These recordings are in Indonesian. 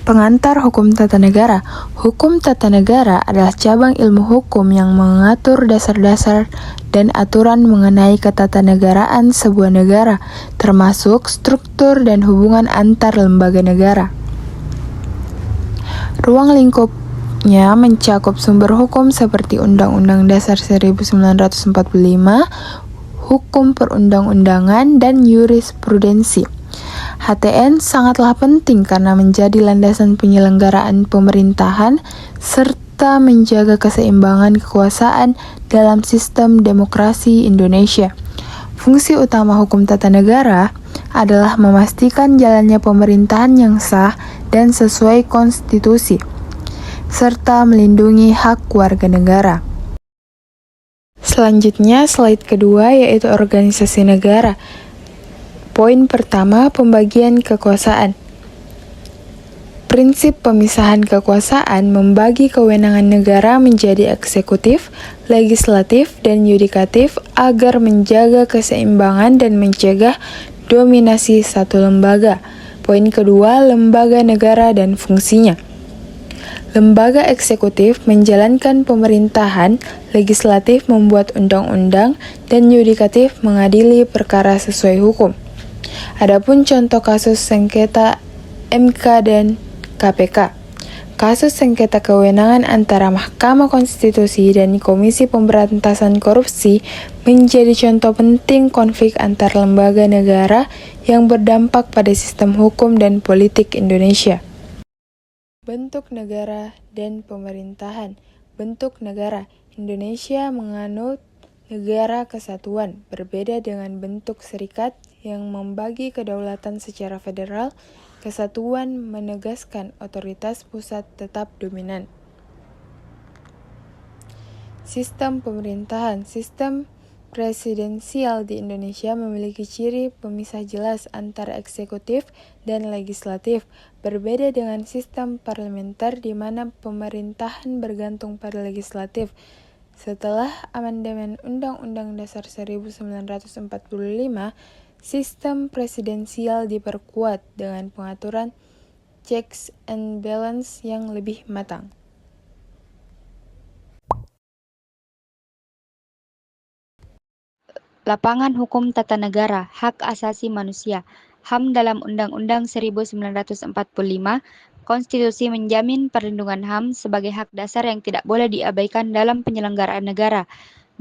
Pengantar Hukum Tata Negara. Hukum Tata Negara adalah cabang ilmu hukum yang mengatur dasar-dasar dan aturan mengenai ketatanegaraan sebuah negara, termasuk struktur dan hubungan antar lembaga negara. Ruang lingkupnya mencakup sumber hukum seperti Undang-Undang Dasar 1945, hukum perundang-undangan, dan jurisprudensi. HTN sangatlah penting karena menjadi landasan penyelenggaraan pemerintahan serta menjaga keseimbangan kekuasaan dalam sistem demokrasi Indonesia. Fungsi utama hukum tata negara adalah memastikan jalannya pemerintahan yang sah dan sesuai konstitusi, serta melindungi hak warga negara. Selanjutnya, slide kedua yaitu organisasi negara. Poin pertama, pembagian kekuasaan. Prinsip pemisahan kekuasaan membagi kewenangan negara menjadi eksekutif, legislatif, dan yudikatif agar menjaga keseimbangan dan mencegah dominasi satu lembaga. Poin kedua, lembaga negara dan fungsinya. Lembaga eksekutif menjalankan pemerintahan, legislatif membuat undang-undang, dan yudikatif mengadili perkara sesuai hukum. Adapun contoh kasus sengketa MK dan KPK. Kasus sengketa kewenangan antara Mahkamah Konstitusi dan Komisi Pemberantasan Korupsi menjadi contoh penting konflik antar lembaga negara yang berdampak pada sistem hukum dan politik Indonesia. Bentuk negara dan pemerintahan. Bentuk negara. Indonesia menganut negara kesatuan, berbeda dengan bentuk serikat yang membagi kedaulatan secara federal. Kesatuan menegaskan otoritas pusat tetap dominan. Sistem pemerintahan. Sistem presidensial di Indonesia memiliki ciri pemisah jelas antara eksekutif dan legislatif, berbeda dengan sistem parlementer di mana pemerintahan bergantung pada legislatif. Setelah amandemen Undang-Undang Dasar 1945, sistem presidensial diperkuat dengan pengaturan checks and balance yang lebih matang. Lapangan Hukum Tata Negara, Hak Asasi Manusia, HAM dalam Undang-Undang 1945, Konstitusi menjamin perlindungan HAM sebagai hak dasar yang tidak boleh diabaikan dalam penyelenggaraan negara.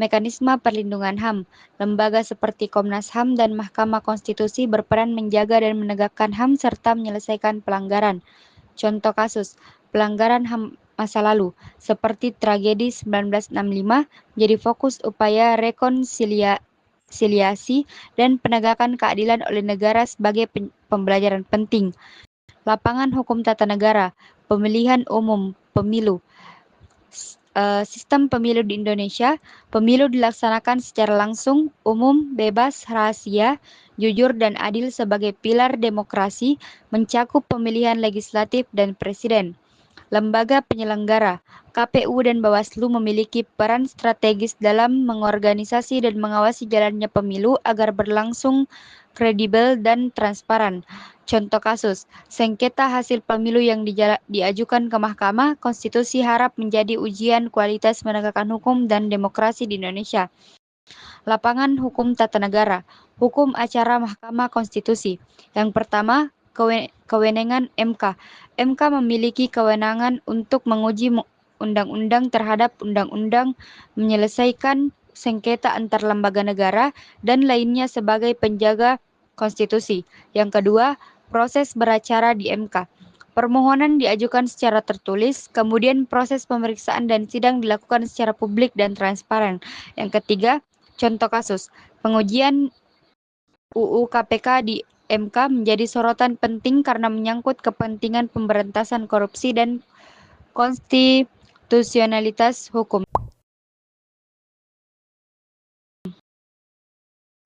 Mekanisme perlindungan HAM, lembaga seperti Komnas HAM dan Mahkamah Konstitusi berperan menjaga dan menegakkan HAM serta menyelesaikan pelanggaran. Contoh kasus, pelanggaran HAM masa lalu, seperti tragedi 1965, menjadi fokus upaya rekonsiliasi dan penegakan keadilan oleh negara sebagai pembelajaran penting. Lapangan Hukum Tata Negara, Pemilihan Umum, Pemilu. Sistem pemilu di Indonesia, pemilu dilaksanakan secara langsung, umum, bebas, rahasia, jujur, dan adil sebagai pilar demokrasi, mencakup pemilihan legislatif dan presiden. Lembaga penyelenggara, KPU dan Bawaslu memiliki peran strategis dalam mengorganisasi dan mengawasi jalannya pemilu agar berlangsung kredibel dan transparan. Contoh kasus, sengketa hasil pemilu yang diajukan ke Mahkamah Konstitusi harap menjadi ujian kualitas penegakan hukum dan demokrasi di Indonesia. Lapangan Hukum Tata Negara, Hukum Acara Mahkamah Konstitusi. Yang pertama, kewenangan MK. MK memiliki kewenangan untuk menguji undang-undang terhadap undang-undang, menyelesaikan sengketa antar lembaga negara, dan lainnya sebagai penjaga konstitusi. Yang kedua, proses beracara di MK. Permohonan diajukan secara tertulis, kemudian proses pemeriksaan dan sidang dilakukan secara publik dan transparan. Yang ketiga, contoh kasus, pengujian UU KPK di MK menjadi sorotan penting karena menyangkut kepentingan pemberantasan korupsi dan konstitusionalitas hukum.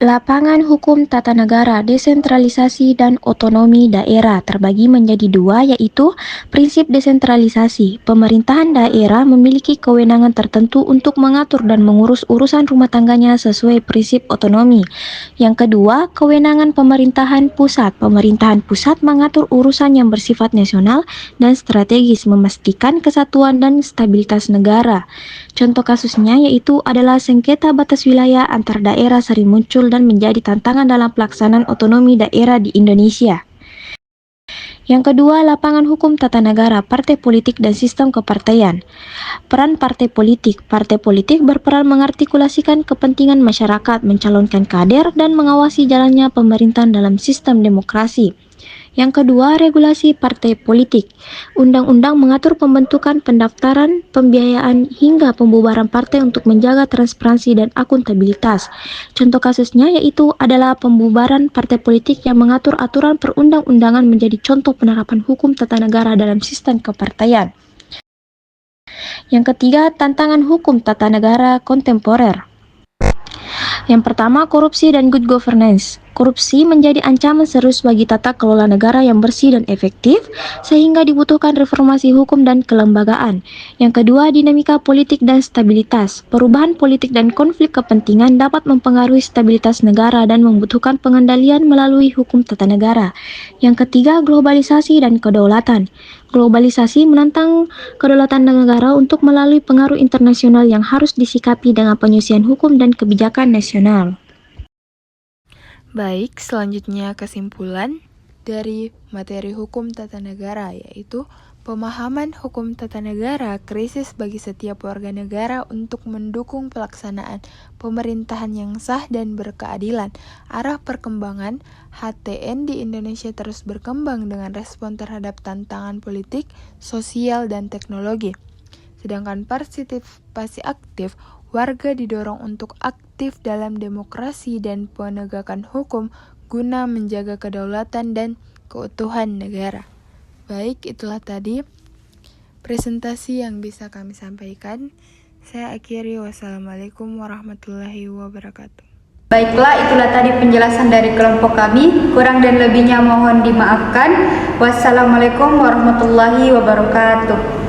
Lapangan hukum tata negara, desentralisasi, dan otonomi daerah terbagi menjadi dua, yaitu prinsip desentralisasi. Pemerintahan daerah memiliki kewenangan tertentu untuk mengatur dan mengurus urusan rumah tangganya sesuai prinsip otonomi. Yang kedua, kewenangan pemerintahan pusat. Pemerintahan pusat mengatur urusan yang bersifat nasional dan strategis, memastikan kesatuan dan stabilitas negara. Contoh kasusnya yaitu adalah sengketa batas wilayah antar daerah sering muncul dan menjadi tantangan dalam pelaksanaan otonomi daerah di Indonesia. Yang kedua, lapangan hukum tata negara, partai politik dan sistem kepartaian. Peran partai politik. Partai politik berperan mengartikulasikan kepentingan masyarakat, mencalonkan kader, dan mengawasi jalannya pemerintahan dalam sistem demokrasi. Yang kedua, regulasi partai politik. Undang-undang mengatur pembentukan, pendaftaran, pembiayaan, hingga pembubaran partai untuk menjaga transparansi dan akuntabilitas. Contoh kasusnya yaitu adalah pembubaran partai politik yang mengatur aturan perundang-undangan menjadi contoh penerapan hukum tata negara dalam sistem kepartaian. Yang ketiga, tantangan hukum tata negara kontemporer. Yang pertama, korupsi dan good governance. Korupsi menjadi ancaman serius bagi tata kelola negara yang bersih dan efektif, sehingga dibutuhkan reformasi hukum dan kelembagaan. Yang kedua, dinamika politik dan stabilitas. Perubahan politik dan konflik kepentingan dapat mempengaruhi stabilitas negara dan membutuhkan pengendalian melalui hukum tata negara. Yang ketiga, globalisasi dan kedaulatan. Globalisasi menantang kedaulatan negara untuk melalui pengaruh internasional yang harus disikapi dengan penyusunan hukum dan kebijakan nasional. Baik, selanjutnya kesimpulan dari materi hukum tata negara, yaitu pemahaman hukum tata negara krisis bagi setiap warga negara untuk mendukung pelaksanaan pemerintahan yang sah dan berkeadilan. Arah perkembangan HTN di Indonesia terus berkembang dengan respon terhadap tantangan politik, sosial, dan teknologi. Sedangkan partisipasi aktif, warga didorong untuk aktif dalam demokrasi dan penegakan hukum guna menjaga kedaulatan dan keutuhan negara. Baik, itulah tadi presentasi yang bisa kami sampaikan. Saya akhiri, wassalamualaikum warahmatullahi wabarakatuh. Baiklah, itulah tadi penjelasan dari kelompok kami. Kurang dan lebihnya mohon dimaafkan. Wassalamualaikum warahmatullahi wabarakatuh.